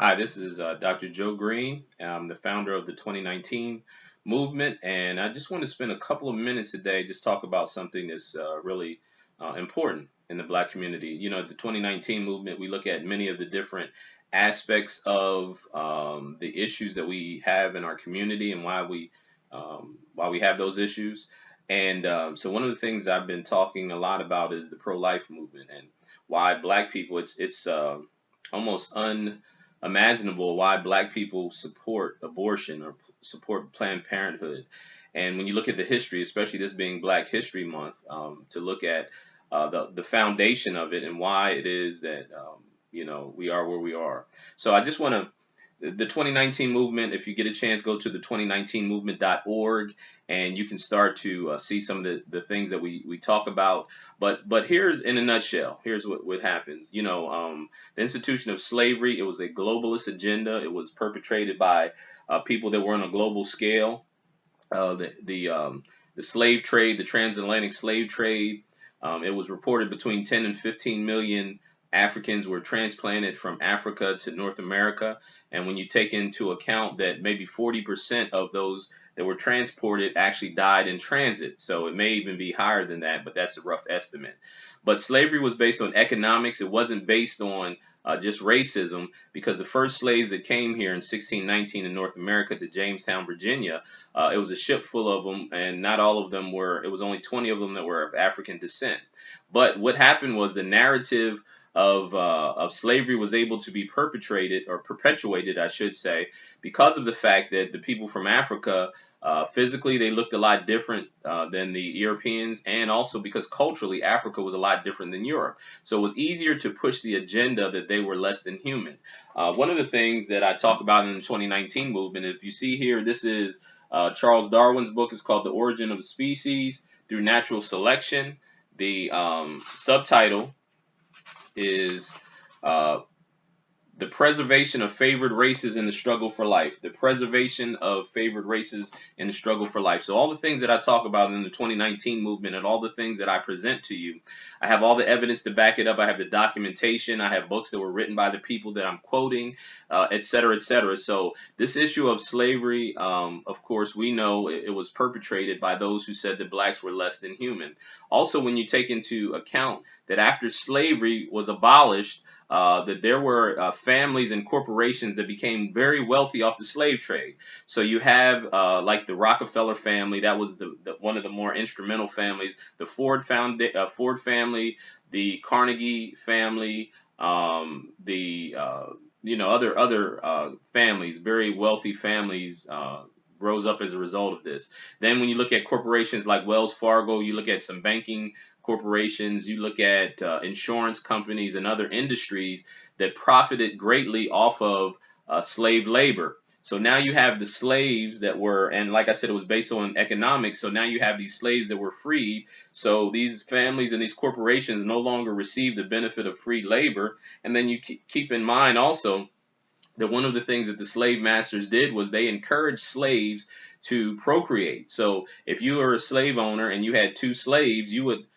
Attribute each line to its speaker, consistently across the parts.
Speaker 1: Hi, this is Dr. Joe Green. I'm the founder of the 2019 movement, and I just want to spend a couple of minutes today just talk about something that's really important in the Black community. You know, the 2019 movement, we look at many of the different aspects of the issues that we have in our community and why we have those issues. And so, one of the things I've been talking a lot about is the pro-life movement and why Black people. It's almost unimaginable why Black people support abortion or support Planned Parenthood. And when you look at the history, especially this being Black History Month, to look at the foundation of it and why it is that we are where we are. So I just want to the 2019 movement. If you get a chance, go to the 2019movement.org and you can start to see some of the things that we talk about. But here's in a nutshell. Here's what happens. The institution of slavery. It was a globalist agenda. It was perpetrated by people that were on a global scale. The slave trade, the transatlantic slave trade. It was reported between 10 and 15 million Africans were transplanted from Africa to North America. And when you take into account that maybe 40% of those that were transported actually died in transit. So it may even be higher than that, but that's a rough estimate. But slavery was based on economics. It wasn't based on just racism, because the first slaves that came here in 1619 in North America to Jamestown, Virginia, it was a ship full of them, and not all of them were, it was only 20 of them that were of African descent. But what happened was the narrative of slavery was able to be perpetrated or perpetuated, I should say, because of the fact that the people from Africa, physically, they looked a lot different than the Europeans, and also because culturally, Africa was a lot different than Europe. So it was easier to push the agenda that they were less than human. One of the things that I talk about in the 2019 movement, if you see here, this is Charles Darwin's book. Is called The Origin of Species Through Natural Selection. The subtitle is uh, the preservation of favored races in the struggle for life. The preservation of favored races in the struggle for life. So all the things that I talk about in the 2019 movement and all the things that I present to you, I have all the evidence to back it up. I have the documentation. I have books that were written by the people that I'm quoting, et cetera, et cetera. So this issue of slavery, of course, we know it was perpetrated by those who said that blacks were less than human. Also, when you take into account that after slavery was abolished, that there were families and corporations that became very wealthy off the slave trade. So you have like the Rockefeller family, that was one of the more instrumental families, the Ford family, the Carnegie family, the other families, very wealthy families. Rose up as a result of this. Then when you look at corporations like Wells Fargo, you look at some banking corporations, you look at insurance companies and other industries that profited greatly off of slave labor. So now you have the slaves that were, and like I said, it was based on economics. So now you have these slaves that were freed. So these families and these corporations no longer receive the benefit of free labor. And then you keep in mind also that one of the things that the slave masters did was they encouraged slaves to procreate. So if you were a slave owner and you had two slaves,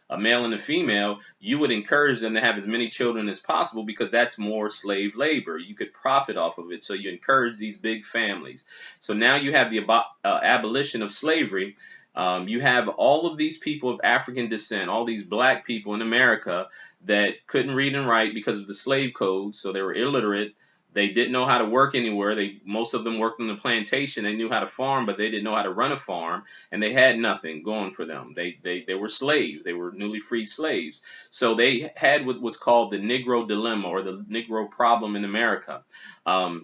Speaker 1: a male and a female, you would encourage them to have as many children as possible, because that's more slave labor. You could profit off of it. So you encourage these big families. So now you have the abolition of slavery. You have all of these people of African descent, all these black people in America that couldn't read and write because of the slave code. So they were illiterate. They didn't know how to work anywhere. Most of them worked on the plantation. They knew how to farm, but they didn't know how to run a farm, and they had nothing going for them. They were slaves. They were newly freed slaves. So they had what was called the Negro dilemma, or the Negro problem in America. Now,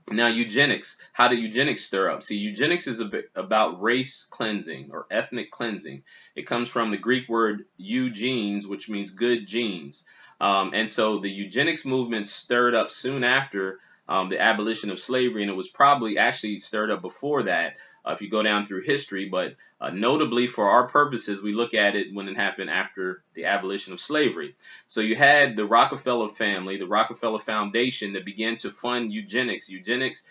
Speaker 1: eugenics. How did eugenics stir up? See, eugenics is about race cleansing or ethnic cleansing. It comes from the Greek word eugenes, which means good genes. And so the eugenics movement stirred up soon after the abolition of slavery, and it was probably actually stirred up before that, if you go down through history. But notably, for our purposes, we look at it when it happened after the abolition of slavery. So you had the Rockefeller family, the Rockefeller Foundation, that began to fund eugenics. Eugenics,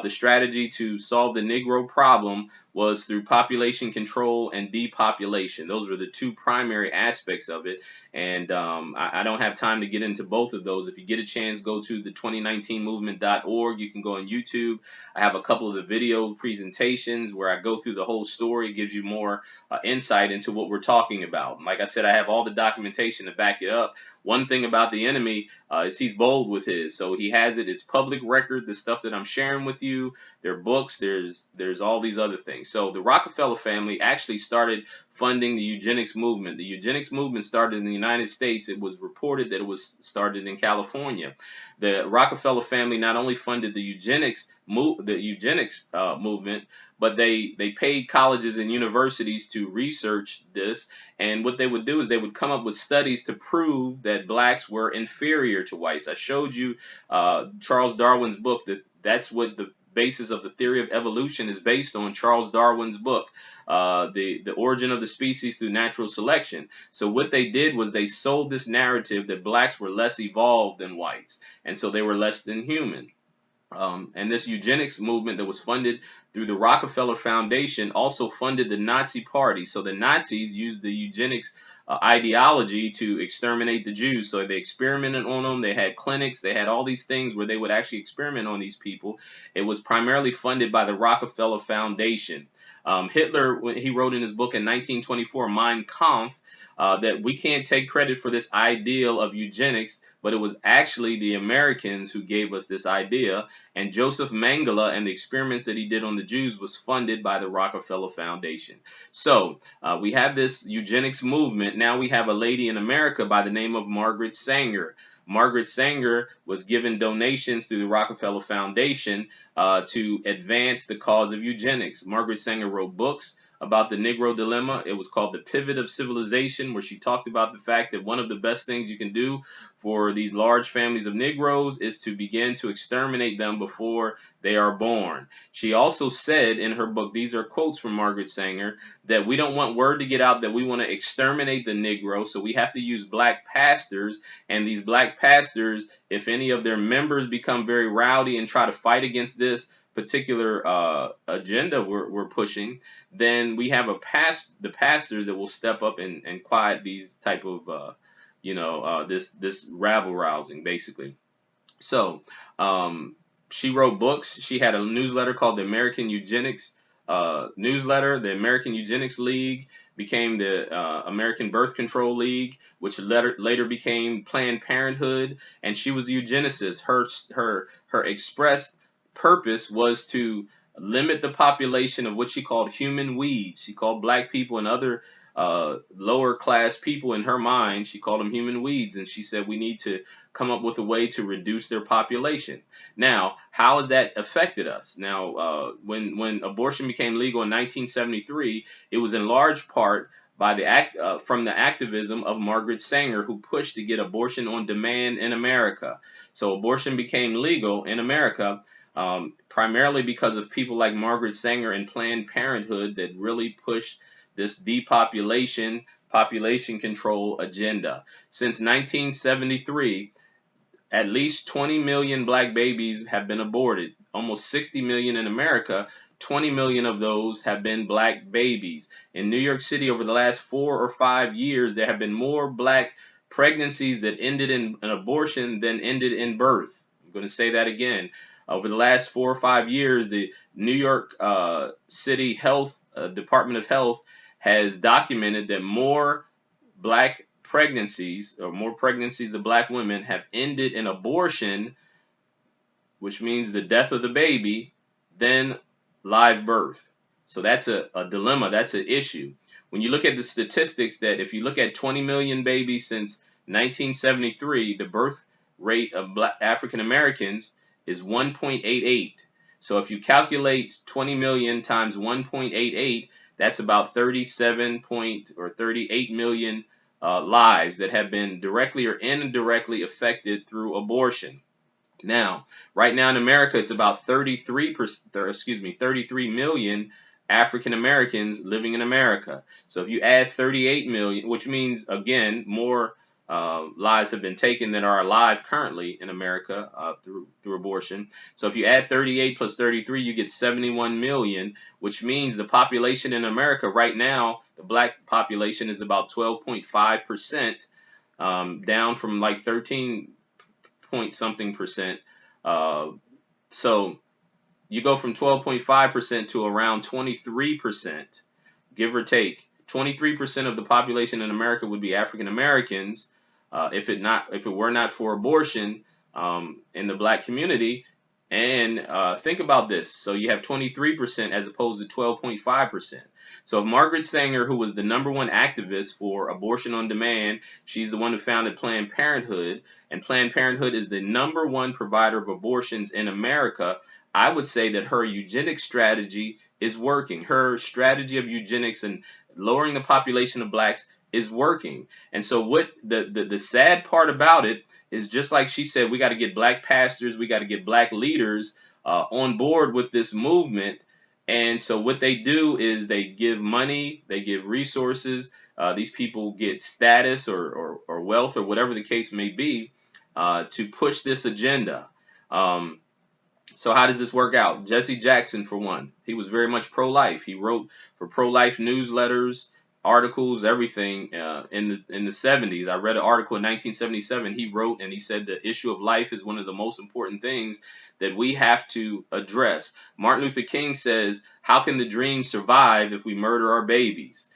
Speaker 1: the strategy to solve the Negro problem was through population control and depopulation. Those were the two primary aspects of it. And I don't have time to get into both of those. If you get a chance, go to the 2019movement.org. You can go on YouTube. I have a couple of the video presentations where I go through the whole story. It gives you more insight into what we're talking about. Like I said, I have all the documentation to back it up. One thing about the enemy is he's bold with his. So he has it. It's public record. The stuff that I'm sharing with you, there are books. There's all these other things. So the Rockefeller family actually started funding the eugenics movement. The eugenics movement started in the United States. It was reported that it was started in California. The Rockefeller family not only funded the eugenics movement, but they paid colleges and universities to research this. And what they would do is they would come up with studies to prove that blacks were inferior to whites. I showed you Charles Darwin's book. That's what the basis of the theory of evolution is based on. Charles Darwin's book, the origin of the species through natural selection. So what they did was they sold this narrative that blacks were less evolved than whites, and so they were less than human. And this eugenics movement that was funded through the Rockefeller Foundation also funded the Nazi Party. So the Nazis used the eugenics ideology to exterminate the Jews. So they experimented on them. They had clinics. They had all these things where they would actually experiment on these people. It was primarily funded by the Rockefeller Foundation. Hitler, when he wrote in his book in 1924, Mein Kampf, that we can't take credit for this ideal of eugenics, but it was actually the Americans who gave us this idea. And Joseph Mengele and the experiments that he did on the Jews was funded by the Rockefeller Foundation. So we have this eugenics movement. Now we have a lady in America by the name of Margaret Sanger. Margaret Sanger was given donations through the Rockefeller Foundation to advance the cause of eugenics. Margaret Sanger wrote books about the Negro dilemma. It was called The Pivot of Civilization, where she talked about the fact that one of the best things you can do for these large families of Negroes is to begin to exterminate them before they are born. She also said in her book, these are quotes from Margaret Sanger, that we don't want word to get out that we want to exterminate the Negro, so we have to use black pastors, and these black pastors, if any of their members become very rowdy and try to fight against this particular agenda we're pushing, then we have the pastors that will step up and quiet these type of this rabble rousing, basically. So she wrote books. She had a newsletter called the American Eugenics Newsletter. The American Eugenics League became the American Birth Control League, which later became Planned Parenthood. And she was a eugenicist. Her expressed purpose was to limit the population of what she called human weeds. She called black people and other lower class people, in her mind, she called them human weeds, and she said we need to come up with a way to reduce their population. Now, how has that affected us? Now, when abortion became legal in 1973, it was in large part by from the activism of Margaret Sanger, who pushed to get abortion on demand in America. So abortion became legal in America primarily because of people like Margaret Sanger and Planned Parenthood that really pushed this population control agenda. Since 1973, at least 20 million black babies have been aborted, almost 60 million in America. 20 million of those have been black babies. In New York City, over the last 4 or 5 years, there have been more black pregnancies that ended in an abortion than ended in birth. I'm going to say that again. Over the last 4 or 5 years, the New York City Department of Health has documented that more black pregnancies, or more pregnancies of black women, have ended in abortion, which means the death of the baby, than live birth. So that's a dilemma. That's an issue. When you look at the statistics, that if you look at 20 million babies since 1973, the birth rate of African Americans is 1.88. So if you calculate 20 million times 1.88, that's about 38 million lives that have been directly or indirectly affected through abortion. Now, right now in America, it's about 33 million African Americans living in America. So if you add 38 million, which means, again, more lives have been taken that are alive currently in America through abortion. So if you add 38 plus 33, you get 71 million, which means the population in America right now, the black population is about 12.5%, down from like 13 point something percent. So you go from 12.5% to around 23%, give or take. 23% of the population in America would be African Americans. If it were not for abortion in the black community. And think about this. So you have 23% as opposed to 12.5%. So if Margaret Sanger, who was the #1 activist for abortion on demand, she's the one who founded Planned Parenthood, and Planned Parenthood is the #1 provider of abortions in America. I would say that her eugenics strategy is working. Her strategy of eugenics and lowering the population of blacks is working. And so what the sad part about it is, just like she said, we got to get black pastors, we got to get black leaders on board with this movement. And so what they do is they give money, they give resources. These people get status or wealth or whatever the case may be to push this agenda. So how does this work out? Jesse Jackson, for one, he was very much pro-life. He wrote for pro-life newsletters, articles, everything in the 70s. I read an article in 1977. He wrote and he said the issue of life is one of the most important things that we have to address. Martin Luther King says, how can the dream survive if we murder our babies?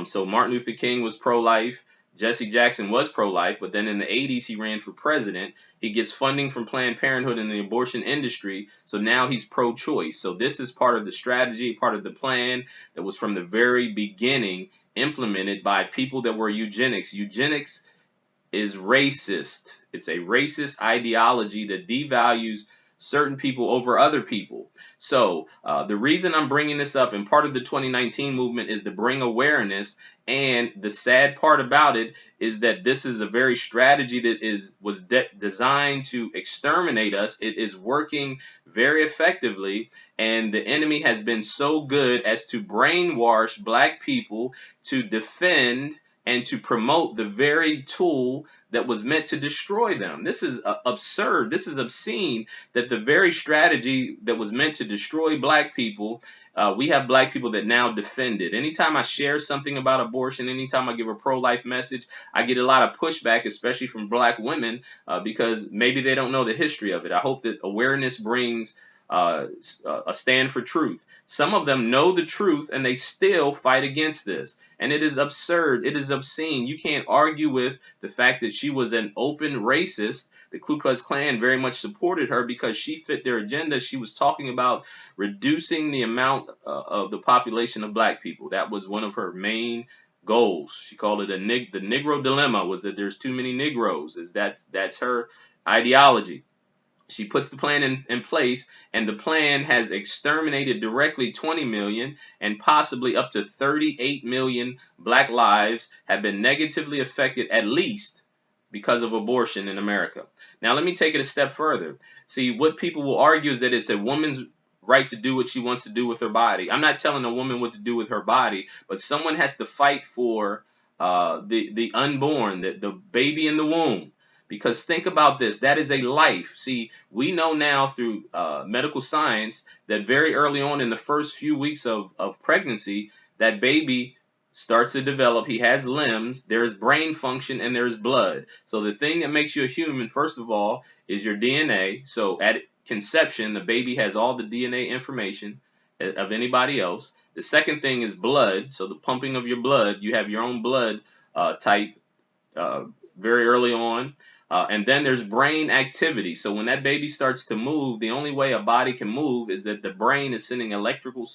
Speaker 1: So Martin Luther King was pro-life. Jesse Jackson was pro-life, but then in the 80s he ran for president. He gets funding from Planned Parenthood in the abortion industry, so now he's pro-choice. So this is part of the strategy, part of the plan that was from the very beginning implemented by people that were eugenics. Eugenics is racist. It's a racist ideology that devalues certain people over other people. So the reason I'm bringing this up, and part of the 2019 movement, is to bring awareness. And the sad part about it is that this is a very strategy that was designed to exterminate us. It is working very effectively, and the enemy has been so good as to brainwash black people to defend and to promote the very tool that was meant to destroy them. This is absurd. This is obscene that the very strategy that was meant to destroy black people, we have black people that now defend it. Anytime I share something about abortion, anytime I give a pro-life message, I get a lot of pushback, especially from black women, because maybe they don't know the history of it. I hope that awareness brings a stand for truth. Some of them know the truth and they still fight against this. And it is absurd. It is obscene. You can't argue with the fact that she was an open racist. The Ku Klux Klan very much supported her because she fit their agenda. She was talking about reducing the amount of the population of black people. That was one of her main goals. She called it the Negro dilemma, was that there's too many Negroes. That's her ideology. She puts the plan in place, and the plan has exterminated directly 20 million, and possibly up to 38 million black lives have been negatively affected, at least because of abortion in America. Now, let me take it a step further. See, what people will argue is that it's a woman's right to do what she wants to do with her body. I'm not telling a woman what to do with her body, but someone has to fight for the unborn, the baby in the womb. Because think about this, that is a life. See, we know now through medical science that very early on in the first few weeks of pregnancy, that baby starts to develop. He has limbs, there's brain function, and there's blood. So the thing that makes you a human, first of all, is your DNA. So at conception, the baby has all the DNA information of anybody else. The second thing is blood. So the pumping of your blood, you have your own blood type very early on. And then there's brain activity. So when that baby starts to move, the only way a body can move is that the brain is sending electrical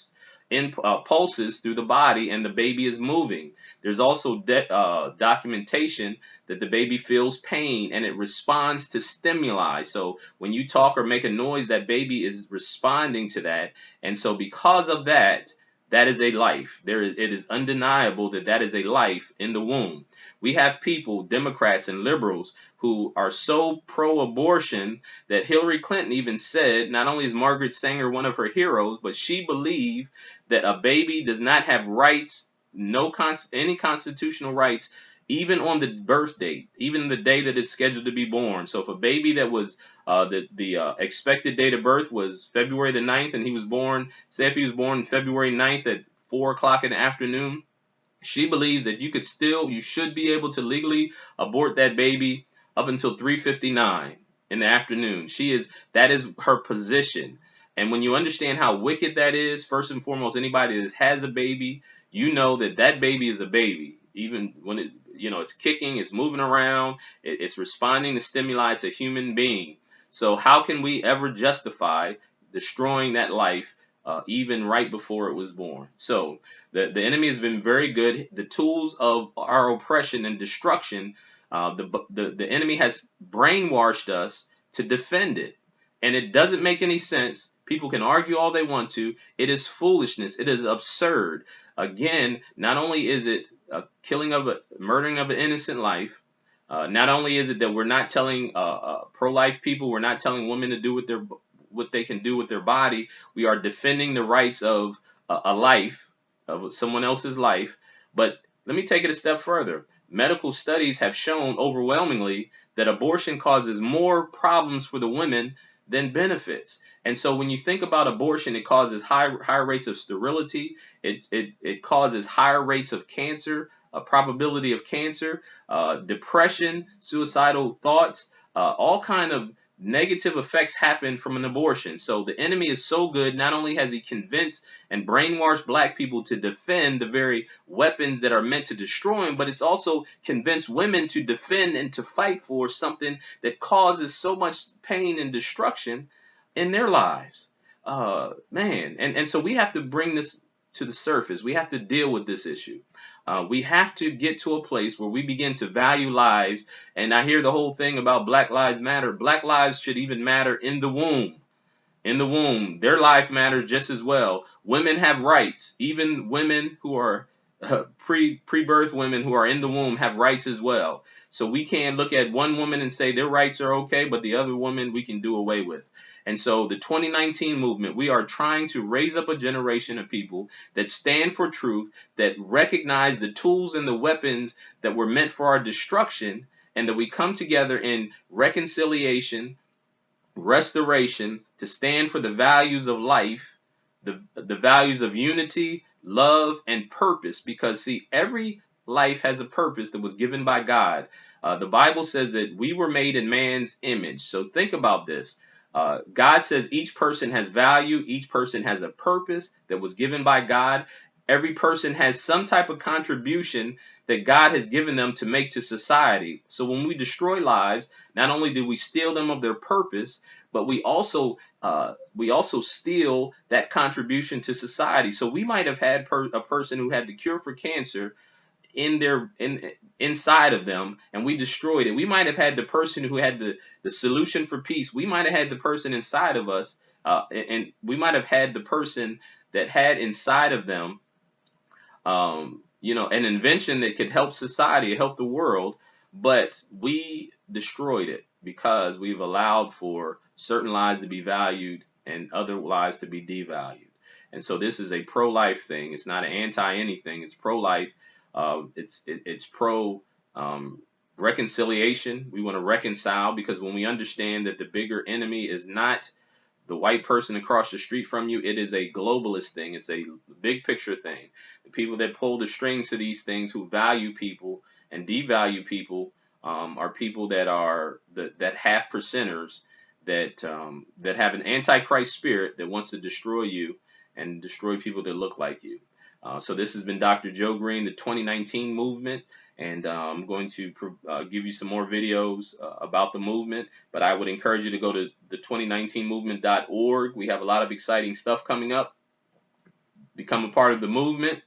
Speaker 1: pulses through the body and the baby is moving. There's also documentation that the baby feels pain and it responds to stimuli. So when you talk or make a noise, that baby is responding to that. And so because of that, that is a life. It is undeniable that that is a life in the womb. We have people, Democrats and liberals, who are so pro-abortion that Hillary Clinton even said, not only is Margaret Sanger one of her heroes, but she believed that a baby does not have rights, any constitutional rights, even on the birth date, even the day that it's scheduled to be born. So if a baby that was the expected date of birth was February the 9th, and he was born, say if he was born February 9th at 4 o'clock in the afternoon, she believes that you should be able to legally abort that baby up until 3:59 in the afternoon. That is her position. And when you understand how wicked that is, first and foremost, anybody that has a baby, you know that that baby is a baby. Even when it's kicking, it's moving around, it's responding to stimuli, it's a human being. So how can we ever justify destroying that life even right before it was born? So the enemy has been very good. The tools of our oppression and destruction, the enemy has brainwashed us to defend it. And it doesn't make any sense. People can argue all they want to. It is foolishness. It is absurd. Again, not only is it a murdering of an innocent life, not only is it that we're not telling pro-life people, we're not telling women to do what they can do with their body. We are defending the rights of a life, of someone else's life. But let me take it a step further. Medical studies have shown overwhelmingly that abortion causes more problems for the women than benefits. And so when you think about abortion, it causes higher rates of sterility. It causes higher rates of cancer, a probability of cancer, depression, suicidal thoughts, all kind of negative effects happen from an abortion. So the enemy is so good. Not only has he convinced and brainwashed black people to defend the very weapons that are meant to destroy him, but it's also convinced women to defend and to fight for something that causes so much pain and destruction in their lives. Man, and so we have to bring this to the surface. We have to deal with this issue. We have to get to a place where we begin to value lives. And I hear the whole thing about Black Lives Matter. Black lives should even matter in the womb. In the womb, their life matters just as well. Women have rights. Even women who are pre-birth women who are in the womb have rights as well. So we can't look at one woman and say their rights are okay, but the other woman we can do away with. And so the 2019 movement, we are trying to raise up a generation of people that stand for truth, that recognize the tools and the weapons that were meant for our destruction, and that we come together in reconciliation, restoration, to stand for the values of life, the values of unity, love, and purpose. Because see, every life has a purpose that was given by God. The Bible says that we were made in man's image. So think about this. God says each person has value. Each person has a purpose that was given by God. Every person has some type of contribution that God has given them to make to society. So when we destroy lives, not only do we steal them of their purpose, but we also steal that contribution to society. So we might have had a person who had the cure for cancer inside of them, and we destroyed it. We might have had the person who had the solution for peace. We might have had the person inside of us, and we might have had the person that had inside of them an invention that could help society, help the world, but we destroyed it because we've allowed for certain lives to be valued and other lives to be devalued. And so this is a pro-life thing. It's not an anti-anything. It's pro-life. It's pro reconciliation. We want to reconcile, because when we understand that the bigger enemy is not the white person across the street from you, it is a globalist thing. It's a big picture thing. The people that pull the strings to these things, who value people and devalue people, are people that are that half percenters that have an antichrist spirit that wants to destroy you and destroy people that look like you. So this has been Dr. Joe Green, the 2019 movement, and I'm going to give you some more videos about the movement, but I would encourage you to go to the 2019movement.org. We have a lot of exciting stuff coming up. Become a part of the movement.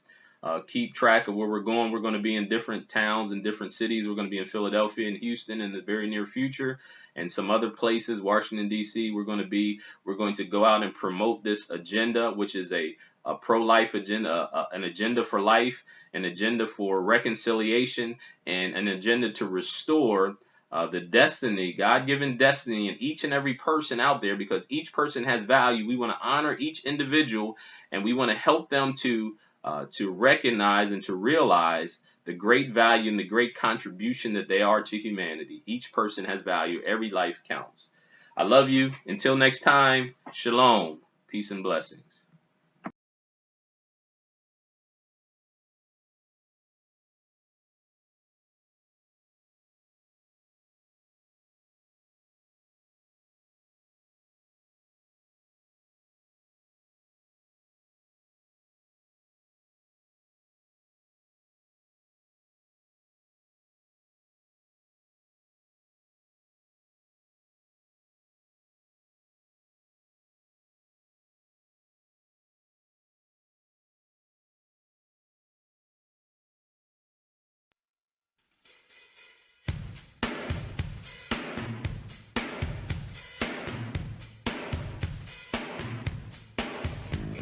Speaker 1: Keep track of where we're going. We're going to be in different towns and different cities. We're going to be in Philadelphia and Houston in the very near future, and some other places, Washington, D.C. We're going to go out and promote this agenda, which is a pro-life agenda, an agenda for life, an agenda for reconciliation, and an agenda to restore the destiny, God-given destiny in each and every person out there, because each person has value. We want to honor each individual, and we want to help them to recognize and to realize the great value and the great contribution that they are to humanity. Each person has value. Every life counts. I love you. Until next time, shalom. Peace and blessings.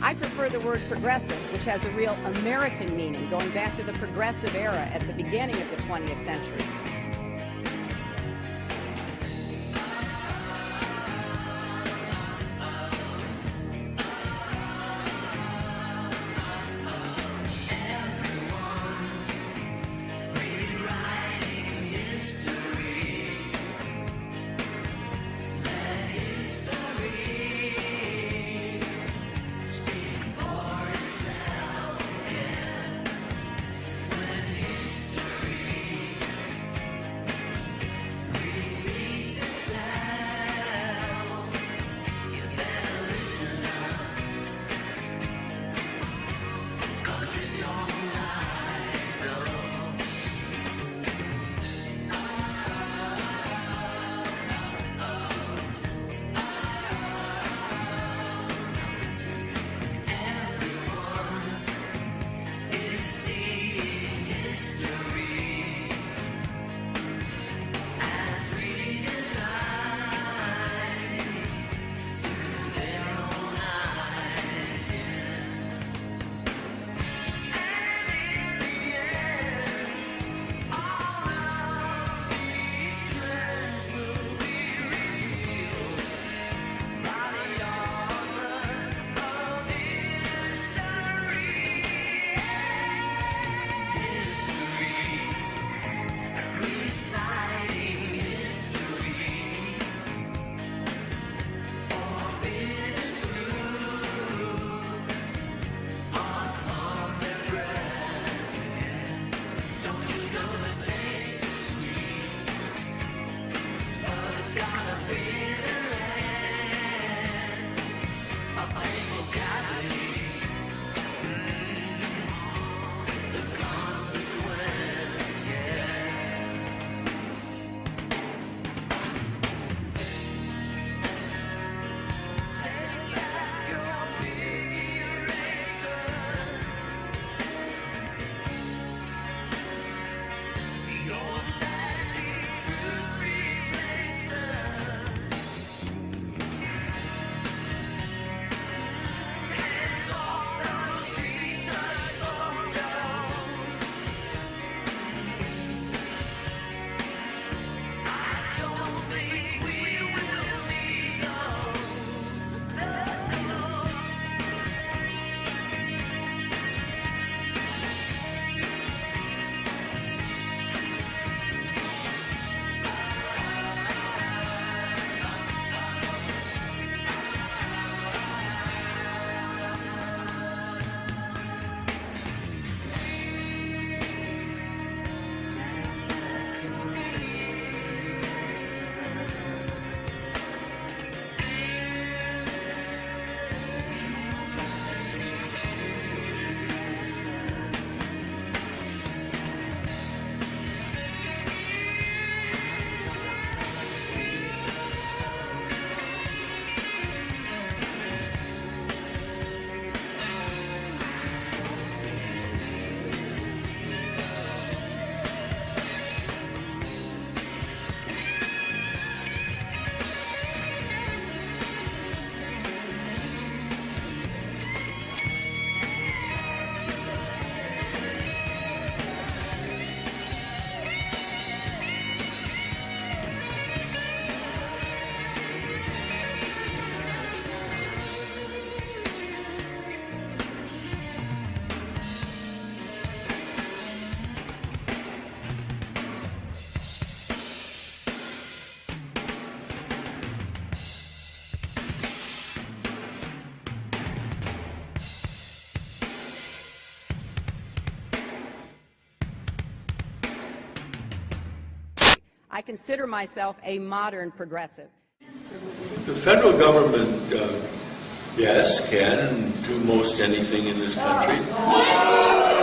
Speaker 2: I prefer the word progressive, which has a real American meaning, going back to the progressive era at the beginning of the 20th century. I consider myself a modern progressive.
Speaker 3: The federal government, yes, can do most anything in this country.